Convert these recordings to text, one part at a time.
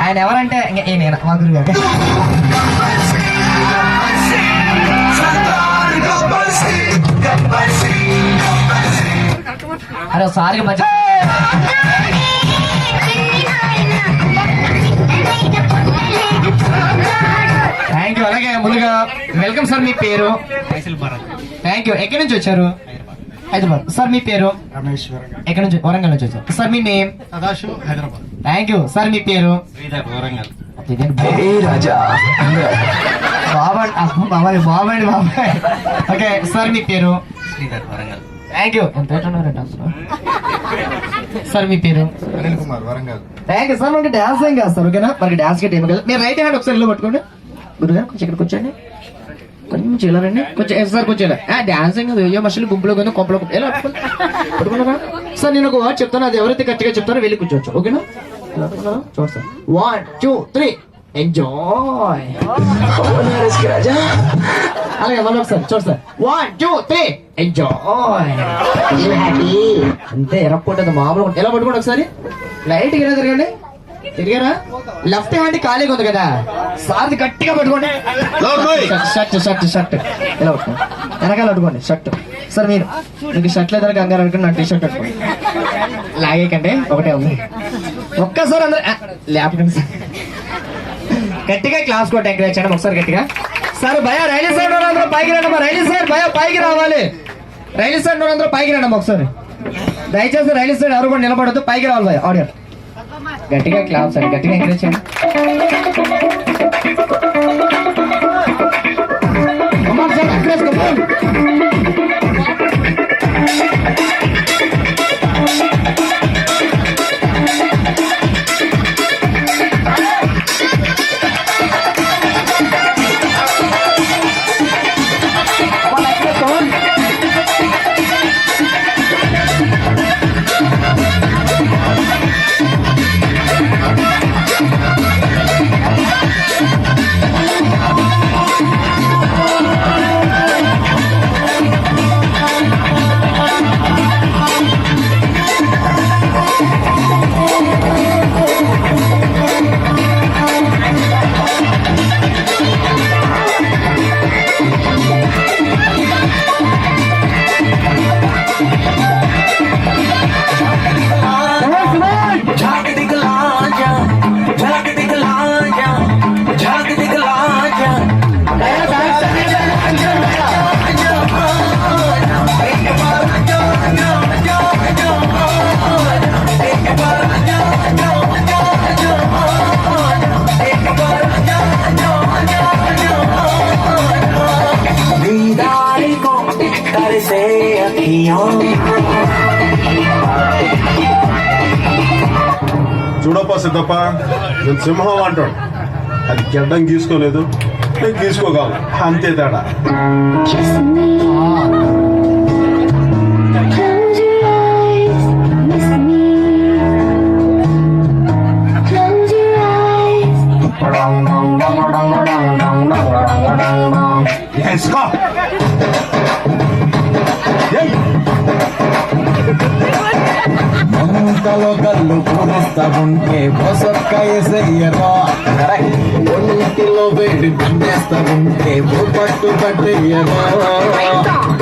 ఆయన ఎవరంటే నేను మా గురువు గారు. అరే ఒకసారి మంచి థ్యాంక్ యూ. అలాగే ముందుగా వెల్కమ్ సార్. మీ పేరు? Thank you. ఎక్కడి నుంచి వచ్చారు? హైదరాబాద్. సార్ మీ పేరు? రమేష్. ఎక్కడి నుంచి? వరంగల్ నుంచి వచ్చారు. సార్ మీ name? Sadashiv, Hyderabad. Thank you. Sir మీ పేరు? వరంగల్. బాబాయ్ బాబాయ్ బాబాయ్. ఓకే సార్ మీ పేరు? శ్రీధర్, వరంగల్. Thank you. ఎంత సార్ మీ పేరు? Anil Kumar, Warangal. Thank you sir. మనకి డాన్స్ ఏం కాదు సార్, ఓకేనా? మనకి డాన్స్ కి టైం కదా. మీరు రైట్ హ్యాండ్ ఒకసారి ఇల్లు పట్టుకోండి. గురుగారు కొంచెం ఇక్కడ కూర్చోండి. కొంచెం ఇలా రండి. కొంచెం సార్ కొంచెం ఇలా. డాన్సింగ్ వేయో మనుషులు గుంపులో కొంచెం కొంపలో ఎలా పట్టుకున్నారా సార్? నేను ఒక వర్డ్ చెప్తాను, అది ఎవరైతే గట్టిగా చెప్తారో వెళ్ళి కూర్చోవచ్చు, ఓకేనా? చూడండి సార్. 1 2 3 ఎంజాయ్. అలాగే మళ్ళీ ఒకసారి చూడు సార్. 1 2 3 ఎంజాయ్. అంతే ఎరక్కుంటుంది మామూలుగా. ఎలా పట్టుకోండి ఒకసారి. లైట్ గా తిరగండి. తిరిగారా? లెఫ్ట్ హ్యాండ్ ఖాళీగా ఉంది కదా, సార్ది గట్టిగా పట్టుకోండి. షర్ట్ షర్ట్ షర్ట్ ఎలా పట్టుకోండి. వెనకాల పట్టుకోండి షర్ట్. సార్ మీరు మీకు షర్ట్ లేదా కంగారు అనుకుని నా టీ షర్ట్ పట్టుకోండి. లాగేకండి, ఒకటే ఉంది. ఒక్కసారి అందరూ లేపకండి సార్. గట్టిగా క్లాస్ కూడా ఎంకరేజ్ చేయడం ఒకసారి గట్టిగా. సార్ భయ రైలు సైడ్ అందరూ పైకి రండి. రైలు సైడ్ భయ పైకి రావాలి. రైలు సైడ్ అందరూ పైకి రండి ఒకసారి. దయచేసి రైలు సైడ్ ఎవరు కూడా నిలబడద్దు, పైకి రావాలి భయ. ఆడియో గట్టిగా క్లాస్ అండి, గట్టిగా ఎంకరేజ్ చేయండి. చూడప్ప సిద్ధప్ప, నేను సింహం అంటాడు. అది గెడ్డం గీసుకోలేదు, నేను గీసుకోగలను, అంతే తేడా. మంటలో కళ్ళు పూరిస్తా ఉంటే బొసక్క ఎసయ్యరా, ఒంటిలో వేడి పిండేస్తా ఉంటే పట్టు పట్టేయరా.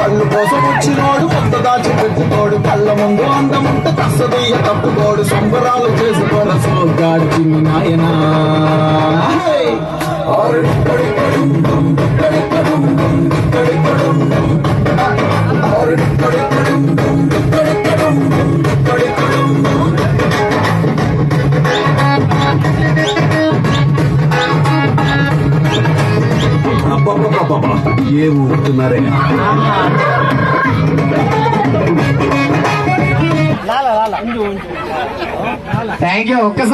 కళ్ళు కోసం వచ్చినోడు కొంత దాచి పెట్టుకోడు, కళ్ళ ముందు అందముంట తస్సదీయ తప్పుకోడు. సంబరాలు చేసుకోడు సోగాడు చిన్ని నాయనా. ఏం ఊరుతున్నారే. Thank you. ఒక్కసారి